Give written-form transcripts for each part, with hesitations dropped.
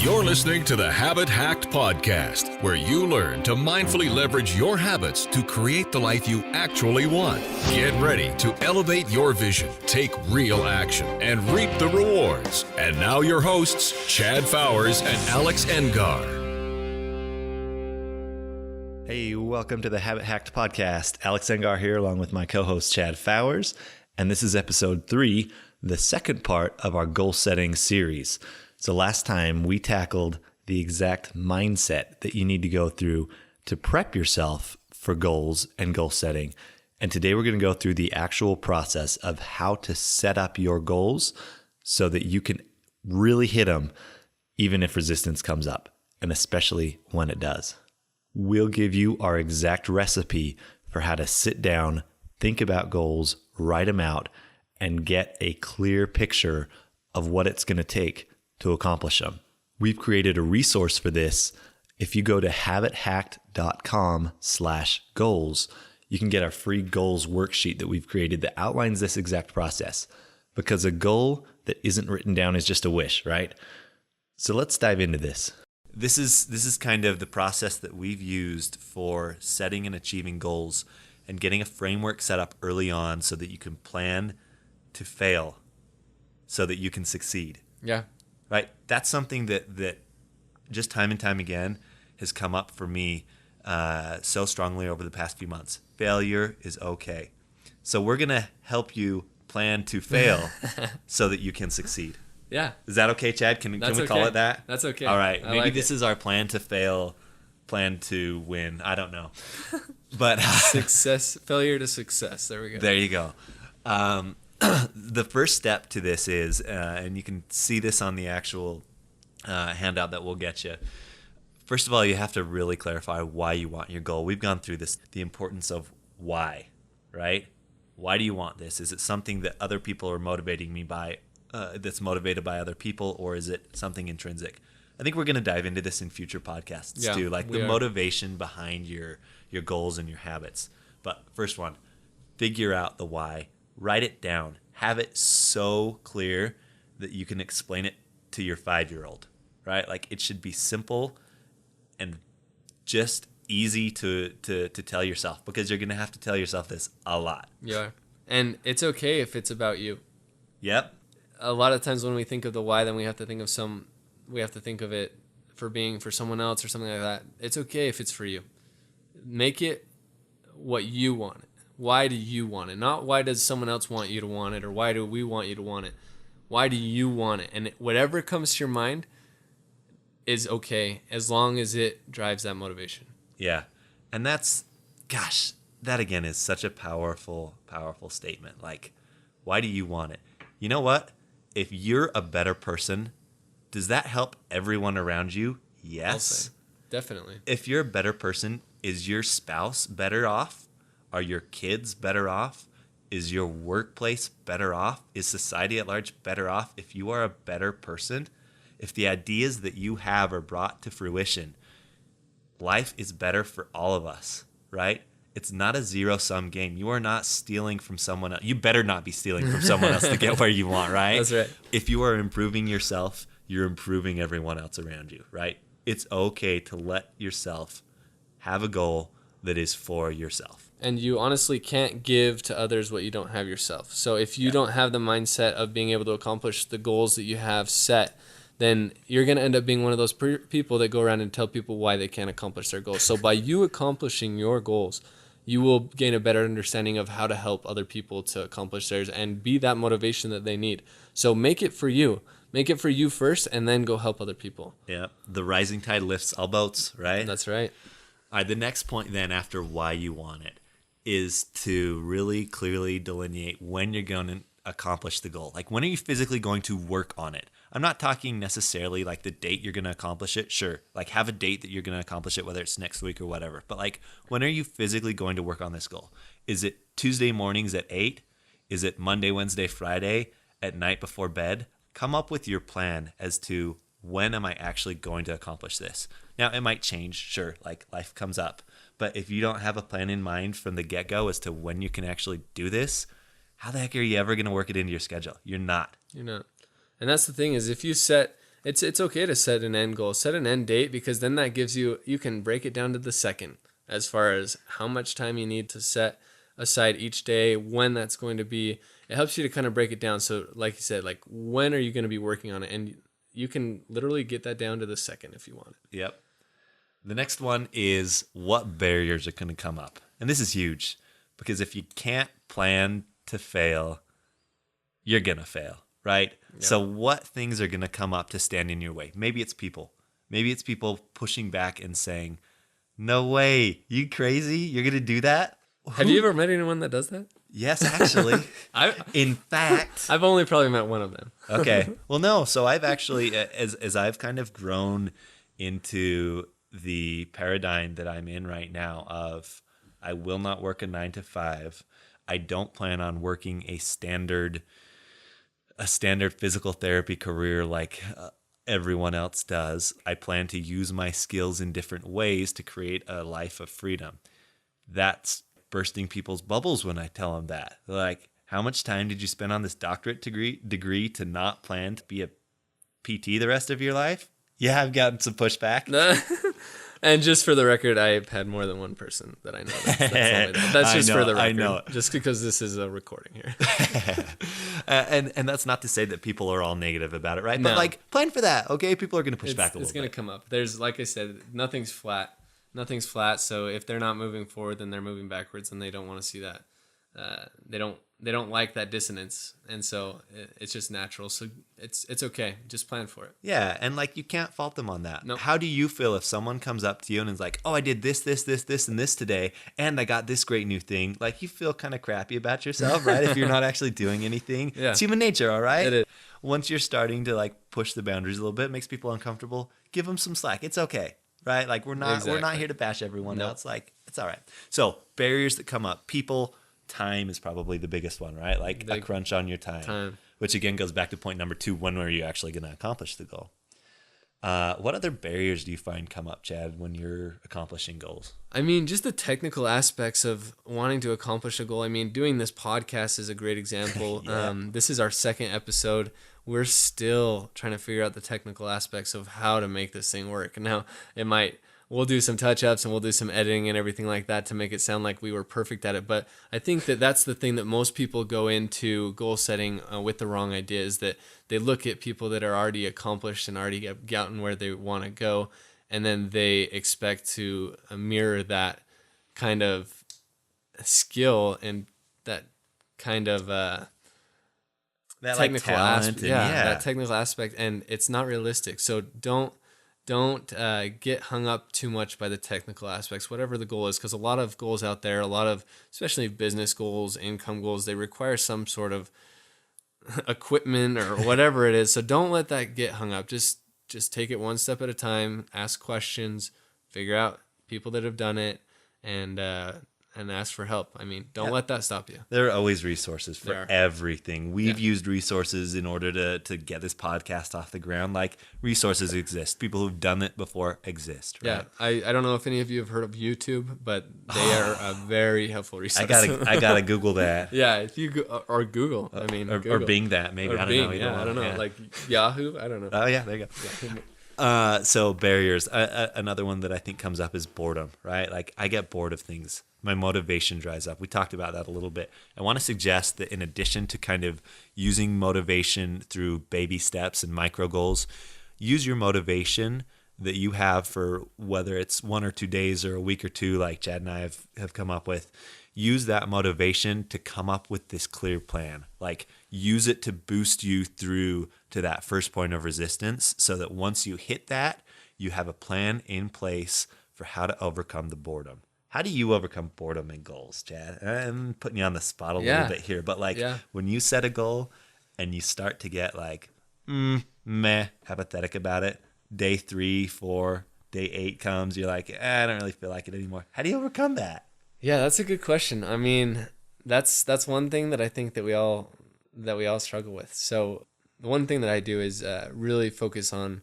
You're listening to the Habit Hacked Podcast, where you learn to mindfully leverage your habits to create the life you actually want. Get ready to elevate your vision, take real action, and reap the rewards. And now your hosts, Chad Fowers and Alex Engar. Hey, welcome to the Habit Hacked Podcast. Alex Engar here along with my co-host Chad Fowers. And this is episode 3, the second part of our goal setting series. So last time we tackled the exact mindset that you need to go through to prep yourself for goals and goal setting. And today we're going to go through the actual process of how to set up your goals so that you can really hit them even if resistance comes up, and especially when it does. We'll give you our exact recipe for how to sit down, think about goals, write them out, and get a clear picture of what it's going to take to accomplish them. We've created a resource for this. If you go to habithacked.com/goals, you can get our free goals worksheet that we've created that outlines this exact process. Because a goal that isn't written down is just a wish, right? So let's dive into this. This is kind of the process that we've used for setting and achieving goals and getting a framework set up early on so that you can plan to fail so that you can succeed. Yeah. Right? That's something that just time and time again has come up for me so strongly over the past few months. Failure is okay. So we're going to help you plan to fail so that you can succeed. Yeah. Is that okay, Chad? Can we okay. call it that? That's okay. All right. Maybe like this is our plan to fail, plan to win. I don't know. But failure to success. There we go. There you go. The first step to this is, and you can see this on the actual handout that we'll get you. First of all, you have to really clarify why you want your goal. We've gone through this, the importance of why, right? Why do you want this? Is it something that other people are motivating me by, that's motivated by other people, or is it something intrinsic? I think we're going to dive into this in future podcasts too, like the motivation behind your goals and your habits. But first one, figure out the why. Write it down. Have it so clear that you can explain it to your 5-year-old, right? Like it should be simple and just easy to tell yourself, because you're going to have to tell yourself this a lot. Yeah. And it's okay if it's about you. Yep. A lot of times when we think of the why, then we have to think of it for being for someone else or something like that. It's okay if it's for you. Make it what you want it. Why do you want it? Not why does someone else want you to want it, or why do we want you to want it? Why do you want it? And whatever comes to your mind is okay as long as it drives that motivation. Yeah. And that again is such a powerful, powerful statement. Like, why do you want it? You know what? If you're a better person, does that help everyone around you? Yes. Definitely. If you're a better person, is your spouse better off? Are your kids better off? Is your workplace better off? Is society at large better off if you are a better person? If the ideas that you have are brought to fruition, life is better for all of us, right? It's not a zero-sum game. You are not stealing from someone else. You better not be stealing from someone else to get where you want, right? That's right. If you are improving yourself, you're improving everyone else around you, right? It's okay to let yourself have a goal that is for yourself. And you honestly can't give to others what you don't have yourself. So if you don't have the mindset of being able to accomplish the goals that you have set, then you're going to end up being one of those people that go around and tell people why they can't accomplish their goals. So by you accomplishing your goals, you will gain a better understanding of how to help other people to accomplish theirs and be that motivation that they need. So make it for you. Make it for you first, and then go help other people. Yeah, the rising tide lifts all boats, right? That's right. All right, the next point then after why you want it is to really clearly delineate when you're going to accomplish the goal. Like, when are you physically going to work on it? I'm not talking necessarily like the date you're going to accomplish it. Sure, like have a date that you're going to accomplish it, whether it's next week or whatever. But like, when are you physically going to work on this goal? Is it Tuesday mornings at 8? Is it Monday, Wednesday, Friday at night before bed? Come up with your plan as to when am I actually going to accomplish this? Now, it might change, sure, like life comes up. But if you don't have a plan in mind from the get-go as to when you can actually do this, how the heck are you ever going to work it into your schedule? You're not. You're not. And that's the thing is, if you set It's okay to set an end goal, set an end date, because then that gives you can break it down to the second as far as how much time you need to set aside each day, when that's going to be. It helps you to kind of break it down. So like you said, like when are you going to be working on it? And you can literally get that down to the second if you want it. Yep. The next one is what barriers are going to come up. And this is huge because if you can't plan to fail, you're going to fail, right? Yep. So what things are going to come up to stand in your way? Maybe it's people. Maybe it's people pushing back and saying, no way, you crazy? You're going to do that? Have you ever met anyone that does that? Yes, actually. In fact, I've only probably met one of them. Okay. Well, no. So I've actually, as I've kind of grown into the paradigm that I'm in right now of I will not work a 9 to 5. I don't plan on working a standard physical therapy career like everyone else does. I plan to use my skills in different ways to create a life of freedom. That's bursting people's bubbles when I tell them that. They're like, how much time did you spend on this doctorate degree to not plan to be a PT the rest of your life? Yeah, I've gotten some pushback. And just for the record, I've had more than one person that I know. That's just for the record. I know. Just because this is a recording here. and that's not to say that people are all negative about it, right? No. But like, plan for that, okay? People are going to push back a little bit. It's going to come up. There's, like I said, nothing's flat. Nothing's flat. So if they're not moving forward, then they're moving backwards, and they don't want to see that. They don't like that dissonance, and so it's just natural. So it's okay. Just plan for it. Yeah, and like you can't fault them on that. Nope. How do you feel if someone comes up to you and is like, "Oh, I did this, and this today, and I got this great new thing"? Like you feel kind of crappy about yourself, right? If you're not actually doing anything. Yeah. It's human nature, all right? It is. Once you're starting to like push the boundaries a little bit, it makes people uncomfortable. Give them some slack. It's okay, right? Like we're not here to bash everyone else. Like it's all right. So barriers that come up, people. Time is probably the biggest one, right? Like a crunch on your time, which again goes back to point number 2. When are you actually going to accomplish the goal? What other barriers do you find come up, Chad, when you're accomplishing goals? I mean, just the technical aspects of wanting to accomplish a goal. I mean, doing this podcast is a great example. Yeah. This is our second episode. We're still trying to figure out the technical aspects of how to make this thing work. Now, we'll do some touch-ups and we'll do some editing and everything like that to make it sound like we were perfect at it. But I think that that's the thing that most people go into goal setting with the wrong idea, is that they look at people that are already accomplished and already gotten where they want to go, and then they expect to mirror that kind of skill and that kind of that technical aspect. Yeah, that technical aspect, and it's not realistic. So don't get hung up too much by the technical aspects, whatever the goal is, because a lot of goals out there, especially business goals, income goals, they require some sort of equipment or whatever it is. So don't let that get hung up. Just take it one step at a time, ask questions, figure out people that have done it, and ask for help. I mean, don't let that stop you. There are always resources for everything. We've used resources in order to get this podcast off the ground. Like, resources exist. People who've done it before exist, right? Yeah, I don't know if any of you have heard of YouTube, but they are a very helpful resource. I gotta Google that. Yeah, if you or Google, I mean, or Google. Bing that, maybe. Or I don't Bing, know. Yeah, I don't know. Like Yahoo, I don't know. Oh yeah, there you go. So barriers. Another one that I think comes up is boredom, right? Like I get bored of things. My motivation dries up. We talked about that a little bit. I want to suggest that in addition to kind of using motivation through baby steps and micro goals, use your motivation that you have for whether it's 1 or 2 days or a week or two, like Chad and I have come up with. Use that motivation to come up with this clear plan. Like use it to boost you through to that first point of resistance so that once you hit that, you have a plan in place for how to overcome the boredom. How do you overcome boredom and goals, Chad? I'm putting you on the spot a little bit here, but like when you set a goal and you start to get like, apathetic about it, day 3, 4, day 8 comes, you're like, I don't really feel like it anymore. How do you overcome that? Yeah, that's a good question. I mean, that's one thing that I think that we all struggle with. So the one thing that I do is really focus on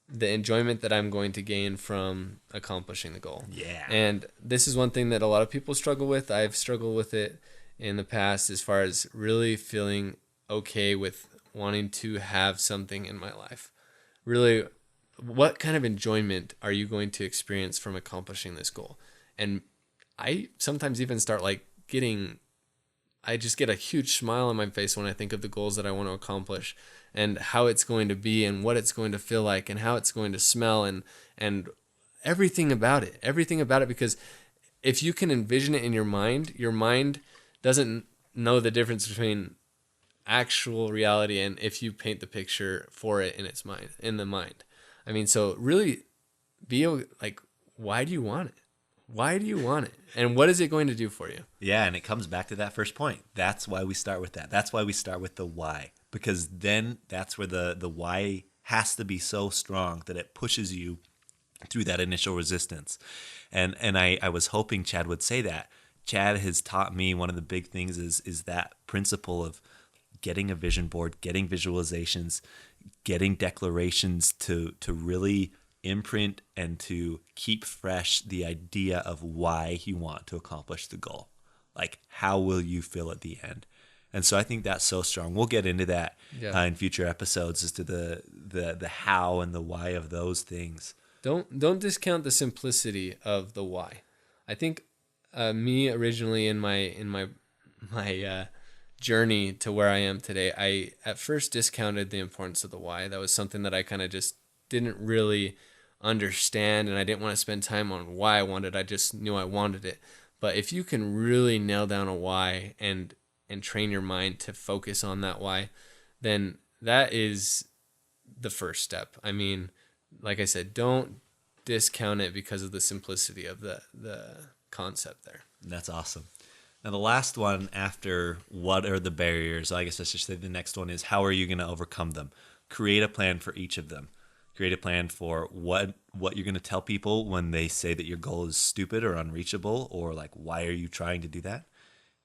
the enjoyment that I'm going to gain from accomplishing the goal. Yeah. And this is one thing that a lot of people struggle with. I've struggled with it in the past as far as really feeling okay with wanting to have something in my life. really, what kind of enjoyment are you going to experience from accomplishing this goal? And I sometimes even start like I just get a huge smile on my face when I think of the goals that I want to accomplish and how it's going to be and what it's going to feel like and how it's going to smell and everything about it, because if you can envision it in your mind doesn't know the difference between actual reality and if you paint the picture for it in the mind. I mean, so really be like, why do you want it? Why do you want it? And what is it going to do for you? Yeah, and it comes back to that first point. That's why we start with that. That's why we start with the why, because then that's where the why has to be so strong that it pushes you through that initial resistance. And I was hoping Chad would say that. Chad has taught me one of the big things is that principle of getting a vision board, getting visualizations, getting declarations to really imprint and to keep fresh the idea of why you want to accomplish the goal. Like, how will you feel at the end? And so I think that's so strong. We'll get into that in future episodes as to the how and the why of those things. Don't discount the simplicity of the why. I think me originally in my journey to where I am today, I at first discounted the importance of the why. That was something that I kind of just didn't really understand, and I didn't want to spend time on why I wanted it. I just knew I wanted it. But if you can really nail down a why and train your mind to focus on that why, then that is the first step. I mean, like I said, don't discount it because of the simplicity of the concept there. That's awesome. Now, the last one after what are the barriers, I guess I should say the next one is how are you going to overcome them? Create a plan for each of them. Create a plan for what you're going to tell people when they say that your goal is stupid or unreachable, or like, why are you trying to do that?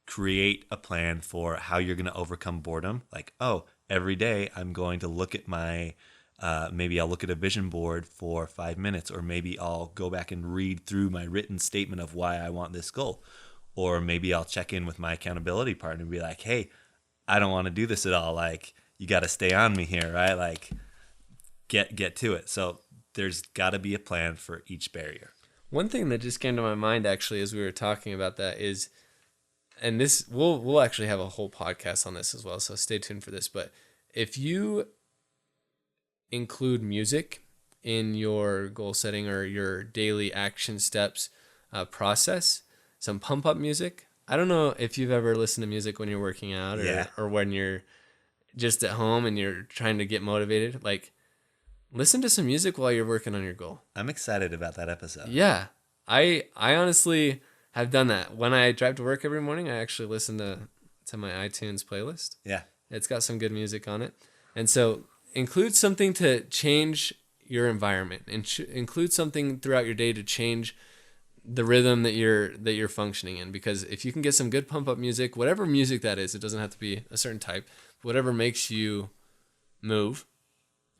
Create a plan for how you're going to overcome boredom. Like, oh, every day I'm going to look at my, maybe I'll look at a vision board for 5 minutes, or maybe I'll go back and read through my written statement of why I want this goal. Or maybe I'll check in with my accountability partner and be like, hey, I don't want to do this at all. Like, you got to stay on me here, right? Like, get to it. So there's got to be a plan for each barrier. One thing that just came to my mind actually as we were talking about that is, and this we'll actually have a whole podcast on this as well, so stay tuned for this, but if you include music in your goal setting or your daily action steps process, some pump up music. I don't know if you've ever listened to music when you're working out or when you're just at home and you're trying to get motivated. Like, listen to some music while you're working on your goal. I'm excited about that episode. Yeah. I honestly have done that. When I drive to work every morning, I actually listen to my iTunes playlist. Yeah. It's got some good music on it. And so include something to change your environment and include something throughout your day to change the rhythm that you're functioning in. Because if you can get some good pump up music, whatever music that is, it doesn't have to be a certain type, whatever makes you move,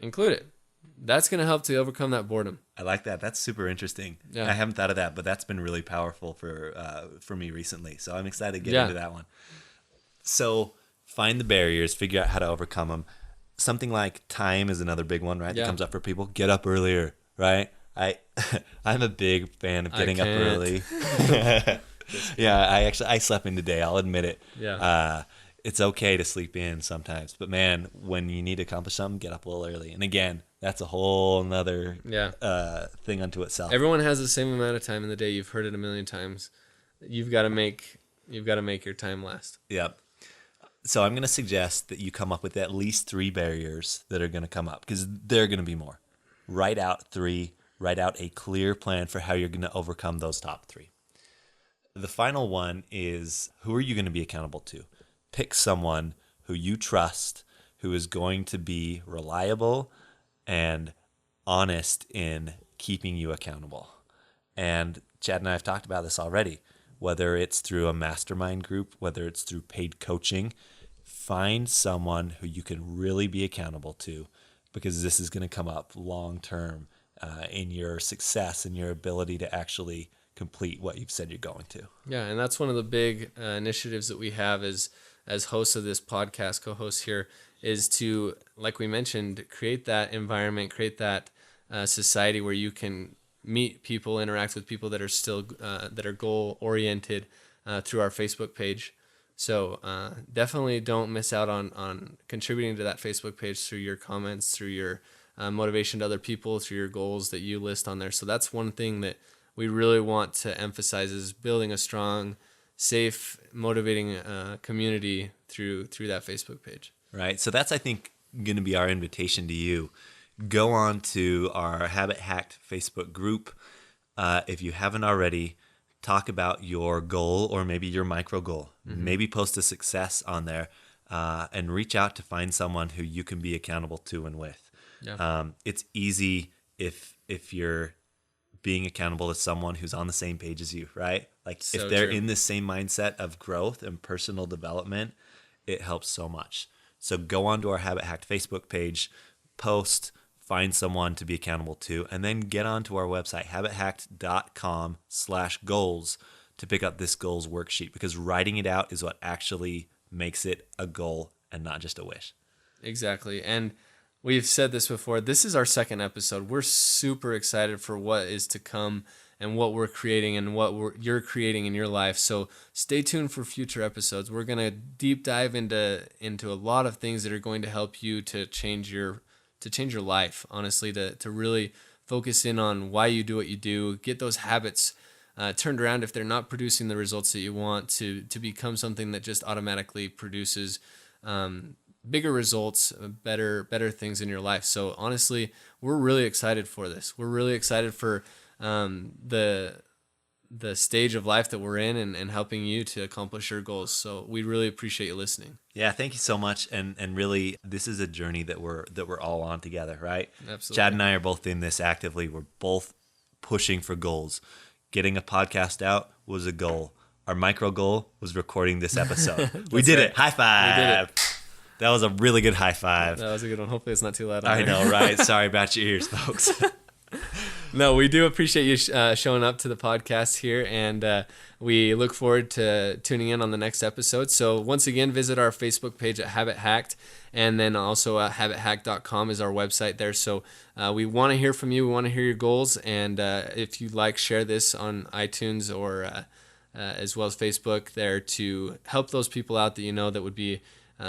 include it. That's going to help to overcome that boredom. I like that. That's super interesting. Yeah. I haven't thought of that, but that's been really powerful for me recently. So I'm excited to get into that one. So find the barriers, figure out how to overcome them. Something like time is another big one, right? That comes up for people. Get up earlier, right? I'm a big fan of getting up early. Yeah, I slept in today. I'll admit it. Yeah. It's okay to sleep in sometimes, but man, when you need to accomplish something, get up a little early. And again, that's a whole nother thing unto itself. Everyone has the same amount of time in the day. You've heard it a million times. You've got to make your time last. Yep. So I'm going to suggest that you come up with at least 3 barriers that are going to come up, because there are going to be more. Write out 3. Write out a clear plan for how you're going to overcome those top 3. The final one is, who are you going to be accountable to? Pick someone who you trust, who is going to be reliable and honest in keeping you accountable. And Chad and I have talked about this already, whether it's through a mastermind group, whether it's through paid coaching. Find someone who you can really be accountable to, because this is going to come up long term in your success and your ability to actually complete what you've said you're going to. Yeah, and that's one of the big initiatives that we have as hosts of this podcast, co-hosts here, is to, like we mentioned, create that environment, create that society where you can meet people, interact with people that are still that are goal oriented through our Facebook page. So definitely don't miss out on contributing to that Facebook page through your comments, through your motivation to other people, through your goals that you list on there. So that's one thing that we really want to emphasize, is building a strong, safe, motivating community through that Facebook page. Right. So that's, I think, going to be our invitation to you. Go on to our Habit Hacked Facebook group. If you haven't already, talk about your goal or maybe your micro goal. Mm-hmm. Maybe post a success on there and reach out to find someone who you can be accountable to and with. Yeah. It's easy if you're being accountable to someone who's on the same page as you, right? Like so if they're true. In the same mindset of growth and personal development, it helps so much. So go on to our Habit Hacked Facebook page, post, find someone to be accountable to, and then get onto our website, habithacked.com/goals, to pick up this goals worksheet, because writing it out is what actually makes it a goal and not just a wish. Exactly. And we've said this before. This is our second episode. We're super excited for what is to come and what we're creating and what you're creating in your life. So stay tuned for future episodes. We're going to deep dive into a lot of things that are going to help you to change your life, honestly, to really focus in on why you do what you do, get those habits turned around if they're not producing the results that you want, to become something that just automatically produces bigger results, better things in your life. So honestly, we're really excited for this. We're really excited for the stage of life that we're in and helping you to accomplish your goals. So we really appreciate you listening. Yeah, thank you so much. And really, this is a journey that we're all on together, right? Absolutely. Chad and I are both in this actively. We're both pushing for goals. Getting a podcast out was a goal. Our micro goal was recording this episode. We did it. High five. We did it. That was a really good high five. That was a good one. Hopefully it's not too loud. I know, right? Sorry about your ears, folks. No, we do appreciate you showing up to the podcast here, and we look forward to tuning in on the next episode. So once again, visit our Facebook page at Habit Hacked, and then also habithacked.com is our website there. So we want to hear from you. We want to hear your goals, and if you'd like, share this on iTunes or as well as Facebook there to help those people out that you know that would be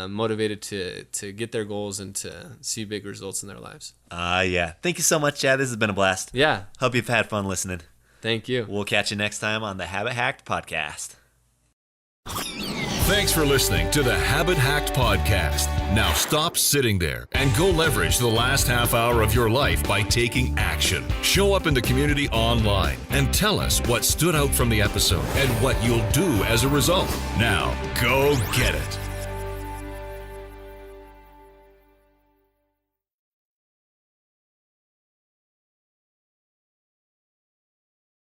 motivated to get their goals and to see big results in their lives. Yeah. Thank you so much, Chad. This has been a blast. Yeah. Hope you've had fun listening. Thank you. We'll catch you next time on the Habit Hacked Podcast. Thanks for listening to the Habit Hacked Podcast. Now stop sitting there and go leverage the last half hour of your life by taking action. Show up in the community online and tell us what stood out from the episode and what you'll do as a result. Now, go get it.